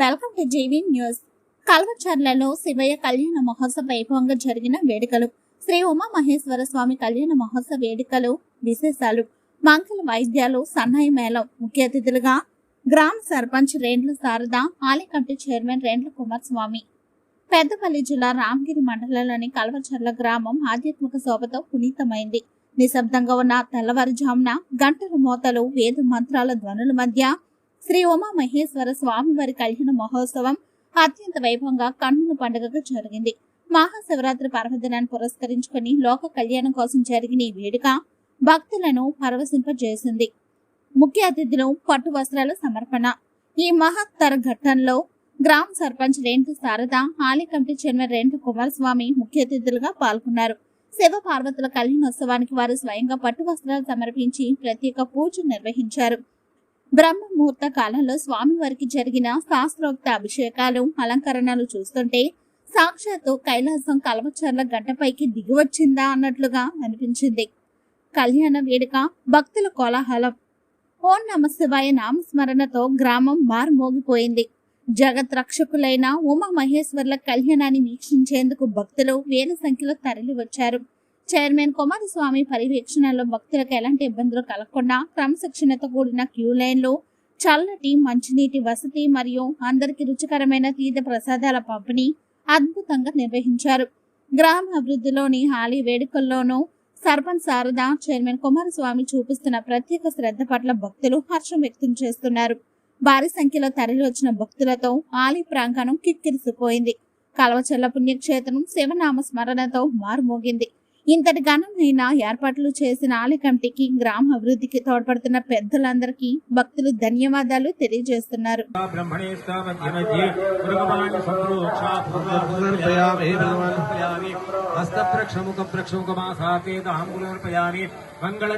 Welcome to GV news. కల్వచర్లలో శివయ్య కళ్యాణ మహోత్సవ వైభవంగా జరిగిన వేడుకలు. శ్రీ ఉమా మహేశ్వర స్వామి కళ్యాణ మహోత్సవ వేడుకలు విశేషాలు. మంగళ వాయిద్యాలు, సన్నాయి మేళం. ముఖ్య అతిథులుగా గ్రామ సర్పంచ్ రేండ్ల శారద, ఆలయ కమిటీ చైర్మన్ రేండ్ల కుమారస్వామి. పెద్దపల్లి జిల్లా రామగిరి మండలంలోని కల్వచర్ల గ్రామం ఆధ్యాత్మిక శోభతో పునీతమైంది. నిశ్శబ్దంగా ఉన్న తెల్లవారుజామున గంటల మోతలు, వేద మంత్రాల ధ్వనుల మధ్య శ్రీ ఉమా మహేశ్వర స్వామి వారి కళ్యాణ మహోత్సవం అత్యంత వైభవంగా కన్నుల పండుగగా జరిగింది. మహాశివరాత్రి పర్వదినాన్ని పురస్కరించుకుని లోక కళ్యాణం కోసం జరిగిన ఈ వేడుక భక్తులను పరవశింపజేసింది. ముఖ్య అతిథులు పట్టు వస్త్రాల సమర్పణ. ఈ మహత్తర ఘట్టంలో గ్రామ సర్పంచ్ రేండ్ల శారద, ఆలయ కమిటీ చైర్మన్ రేండ్ల కుమారస్వామి ముఖ్య అతిథులుగా పాల్గొన్నారు. శివ పార్వతుల కళ్యాణోత్సవానికి వారు స్వయంగా పట్టు వస్త్రాలు సమర్పించి ప్రత్యేక పూజలు నిర్వహించారు. బ్రహ్మ ముహూర్త కాలంలో స్వామివారికి జరిగిన శాస్త్రోక్త అభిషేకాలు, అలంకరణలు చూస్తుంటే సాక్షాత్తు కైలాసం కల్వచర్ల గడ్డపైకి దిగివచ్చిందా అన్నట్లుగా అనిపించింది. కళ్యాణ వేడుక, భక్తుల కోలాహలం. ఓం నమ శివాయ నామస్మరణతో గ్రామం మారుమోగిపోయింది. జగత్ రక్షకులైన ఉమా మహేశ్వర్ల కళ్యాణాన్ని వీక్షించేందుకు భక్తులు వేల సంఖ్యలో తరలి వచ్చారు. చైర్మన్ కుమారస్వామి పర్యవేక్షణలో భక్తులకు ఎలాంటి ఇబ్బందులు కలగకుండా క్రమశిక్షణతో కూడిన క్యూ లైన్లు, చల్లటి మంచినీటి వసతి మరియు అందరికి రుచికరమైన తీర్థ ప్రసాదాల పంపిణీ అద్భుతంగా నిర్వహించారు. గ్రామ అభివృద్ధిలోని ఆలయ వేడుకల్లోనూ సర్పంచ్ శారద, చైర్మన్ కుమారస్వామి చూపిస్తున్న ప్రత్యేక శ్రద్ధ పట్ల భక్తులు హర్షం వ్యక్తం చేస్తున్నారు. భారీ సంఖ్యలో తరలి వచ్చిన భక్తులతో ఆలయ ప్రాంగణం కిక్కిరిసిపోయింది. కల్వచర్ల పుణ్యక్షేత్రం శివనామ స్మరణతో మారుమోగింది. ఇంతటి ఘనమైన ఏర్పాట్లు చేసిన ఆలయ కమిటీకి, గ్రామ అభివృద్ధికి తోడ్పడుతున్న పెద్దలందరికీ భక్తులు ధన్యవాదాలు తెలియజేస్తున్నారు. మంగళ